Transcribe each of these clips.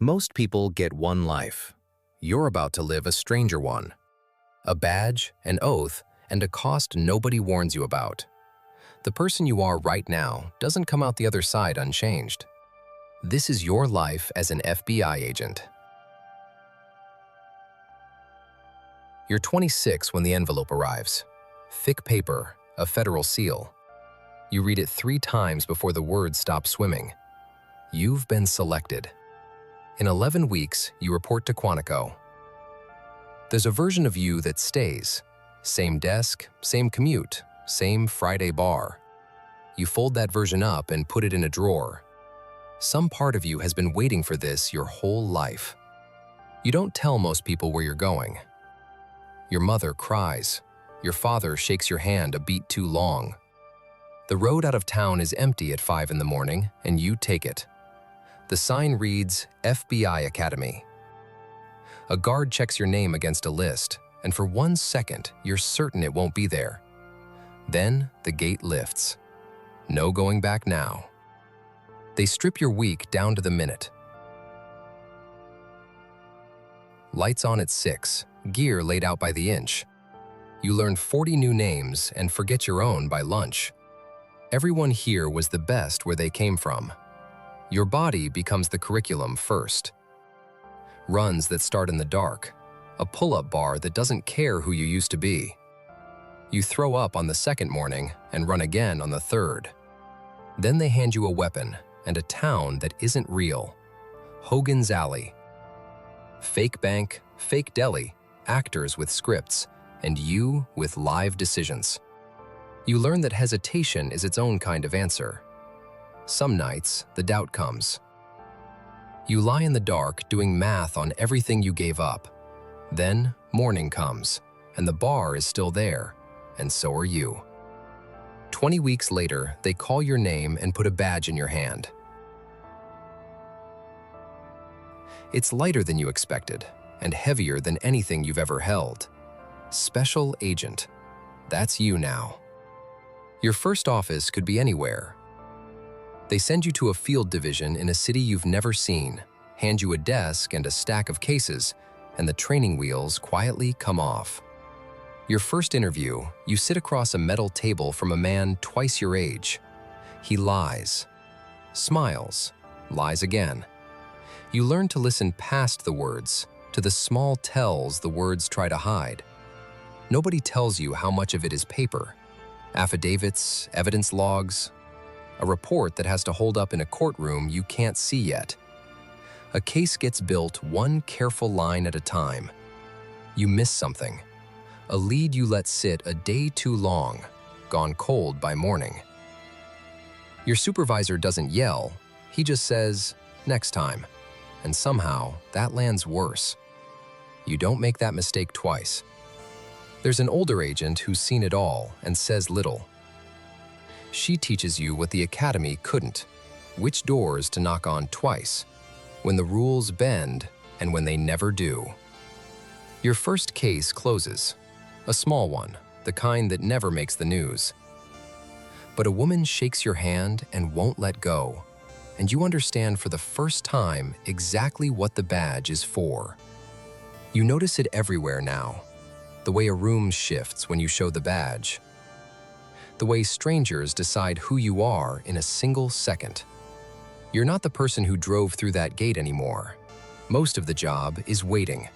Most people get one life. You're about to live a stranger one. A badge, an oath, and a cost nobody warns you about. The person you are right now doesn't come out the other side unchanged. This is your life as an FBI agent. You're 26 when the envelope arrives. Thick paper, a federal seal. You read it 3 times before the words stop swimming. You've been selected. In 11 weeks, you report to Quantico. There's a version of you that stays. Same desk, same commute, same Friday bar. You fold that version up and put it in a drawer. Some part of you has been waiting for this your whole life. You don't tell most people where you're going. Your mother cries. Your father shakes your hand a beat too long. The road out of town is empty at 5 in the morning, and you take it. The sign reads FBI Academy. A guard checks your name against a list, and for 1 second, you're certain it won't be there. Then the gate lifts. No going back now. They strip your week down to the minute. Lights on at 6, gear laid out by the inch. You learn 40 new names and forget your own by lunch. Everyone here was the best where they came from. Your body becomes the curriculum first. Runs that start in the dark. A pull-up bar that doesn't care who you used to be. You throw up on the second morning and run again on the third. Then they hand you a weapon and a town that isn't real. Hogan's Alley. Fake bank, fake deli, actors with scripts, and you with live decisions. You learn that hesitation is its own kind of answer. Some nights, the doubt comes. You lie in the dark doing math on everything you gave up. Then morning comes, and the bar is still there, and so are you. 20 weeks later, they call your name and put a badge in your hand. It's lighter than you expected, and heavier than anything you've ever held. Special Agent. That's you now. Your first office could be anywhere. They send you to a field division in a city you've never seen, hand you a desk and a stack of cases, and the training wheels quietly come off. Your first interview, you sit across a metal table from a man twice your age. He lies, smiles, lies again. You learn to listen past the words, to the small tells the words try to hide. Nobody tells you how much of it is paper. Affidavits, evidence logs, a report that has to hold up in a courtroom you can't see yet. A case gets built one careful line at a time. You miss something. A lead you let sit a day too long, gone cold by morning. Your supervisor doesn't yell, he just says, "Next time." And somehow, that lands worse. You don't make that mistake twice. There's an older agent who's seen it all and says little. She teaches you what the academy couldn't, which doors to knock on twice, when the rules bend and when they never do. Your first case closes, a small one, the kind that never makes the news. But a woman shakes your hand and won't let go, and you understand for the first time exactly what the badge is for. You notice it everywhere now, the way a room shifts when you show the badge. The way strangers decide who you are in a single second. You're not the person who drove through that gate anymore. Most of the job is waiting.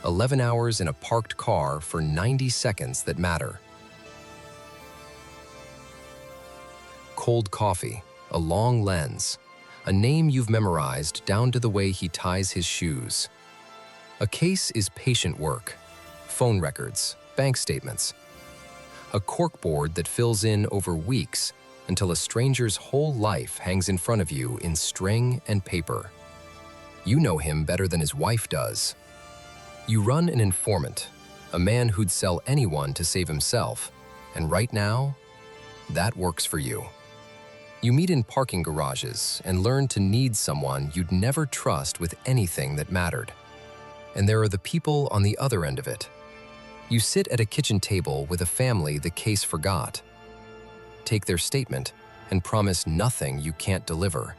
11 hours in a parked car for 90 seconds that matter. Cold coffee, a long lens, a name you've memorized down to the way he ties his shoes. A case is patient work, phone records, bank statements. A corkboard that fills in over weeks until a stranger's whole life hangs in front of you in string and paper. You know him better than his wife does. You run an informant, a man who'd sell anyone to save himself, and right now, that works for you. You meet in parking garages and learn to need someone you'd never trust with anything that mattered. And there are the people on the other end of it. You sit at a kitchen table with a family the case forgot. Take their statement and promise nothing you can't deliver.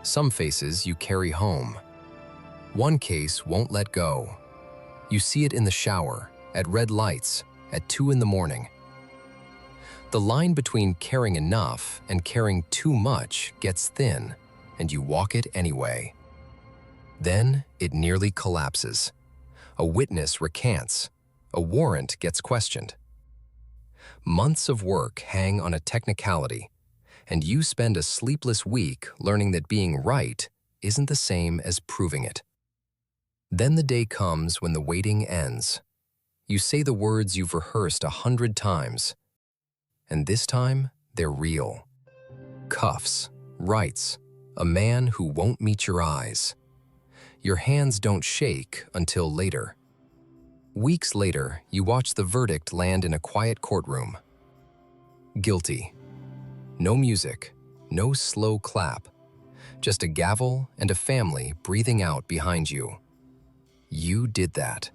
Some faces you carry home. One case won't let go. You see it in the shower, at red lights, at 2 in the morning. The line between caring enough and caring too much gets thin, and you walk it anyway. Then it nearly collapses. A witness recants. A warrant gets questioned. Months of work hang on a technicality, and you spend a sleepless week learning that being right isn't the same as proving it. Then the day comes when the waiting ends. You say the words you've rehearsed 100 times, and this time they're real. Cuffs, rights, a man who won't meet your eyes. Your hands don't shake until later. Weeks later, you watch the verdict land in a quiet courtroom. Guilty. No music, no slow clap, just a gavel and a family breathing out behind you. You did that.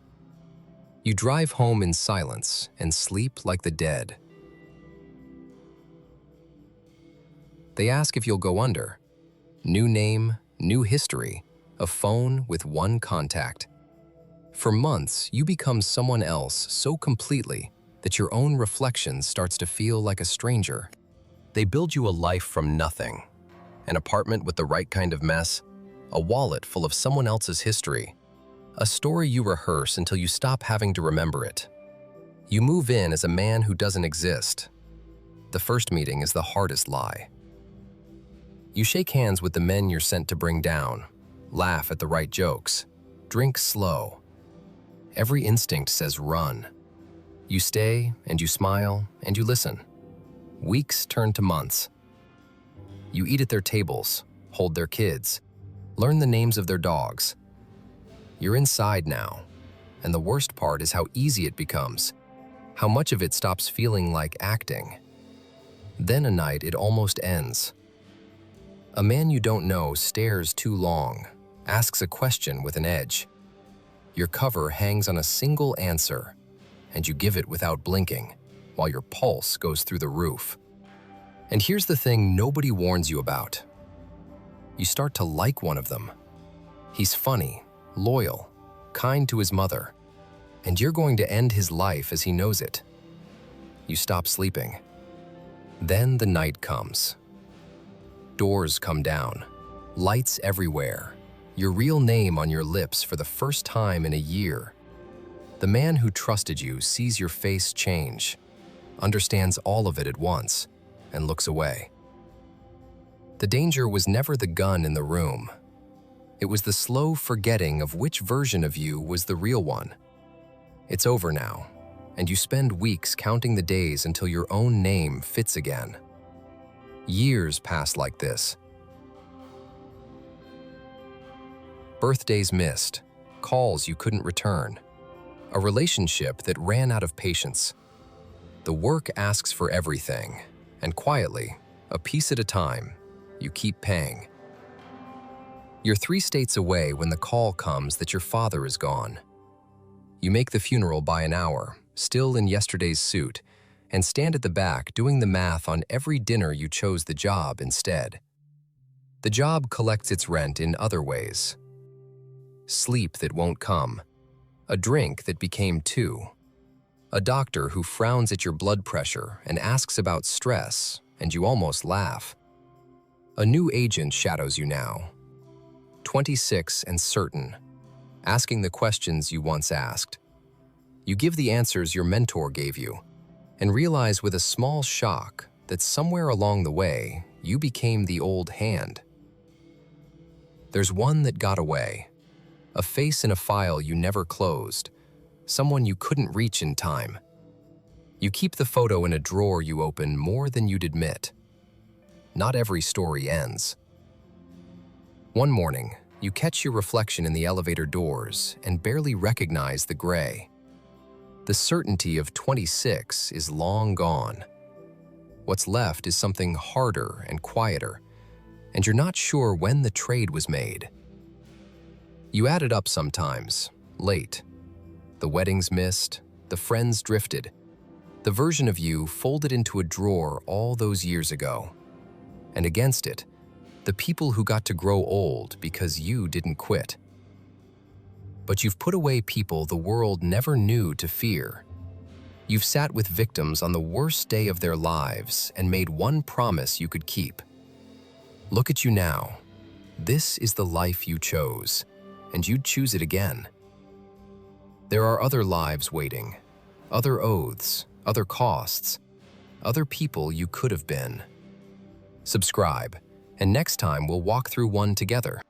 You drive home in silence and sleep like the dead. They ask if you'll go under. New name, new history, a phone with one contact. For months, you become someone else so completely that your own reflection starts to feel like a stranger. They build you a life from nothing. An apartment with the right kind of mess, a wallet full of someone else's history, a story you rehearse until you stop having to remember it. You move in as a man who doesn't exist. The first meeting is the hardest lie. You shake hands with the men you're sent to bring down, laugh at the right jokes, drink slow. Every instinct says run. You stay and you smile and you listen. Weeks turn to months. You eat at their tables, hold their kids, learn the names of their dogs. You're inside now, and the worst part is how easy it becomes, how much of it stops feeling like acting. Then a night it almost ends. A man you don't know stares too long, asks a question with an edge. Your cover hangs on a single answer, and you give it without blinking, while your pulse goes through the roof. And here's the thing nobody warns you about. You start to like one of them. He's funny, loyal, kind to his mother, and you're going to end his life as he knows it. You stop sleeping. Then the night comes. Doors come down, lights everywhere, your real name on your lips for the first time in a year. The man who trusted you sees your face change, understands all of it at once, and looks away. The danger was never the gun in the room. It was the slow forgetting of which version of you was the real one. It's over now, and you spend weeks counting the days until your own name fits again. Years pass like this. Birthdays missed, calls you couldn't return, a relationship that ran out of patience. The work asks for everything, and quietly, a piece at a time, you keep paying. You're 3 states away when the call comes that your father is gone. You make the funeral by an hour, still in yesterday's suit, and stand at the back doing the math on every dinner you chose the job instead. The job collects its rent in other ways. Sleep that won't come, a drink that became 2, a doctor who frowns at your blood pressure and asks about stress, and you almost laugh. A new agent shadows you now, 26 and certain, asking the questions you once asked. You give the answers your mentor gave you, and realize with a small shock that somewhere along the way, you became the old hand. There's one that got away, a face in a file you never closed, someone you couldn't reach in time. You keep the photo in a drawer you open more than you'd admit. Not every story ends. One morning, you catch your reflection in the elevator doors and barely recognize the gray. The certainty of 26 is long gone. What's left is something harder and quieter, and you're not sure when the trade was made. You add it up sometimes, late. The weddings missed, the friends drifted, the version of you folded into a drawer all those years ago. And against it, the people who got to grow old because you didn't quit. But you've put away people the world never knew to fear. You've sat with victims on the worst day of their lives and made one promise you could keep. Look at you now. This is the life you chose, and you'd choose it again. There are other lives waiting, other oaths, other costs, other people you could have been. Subscribe, and next time we'll walk through one together.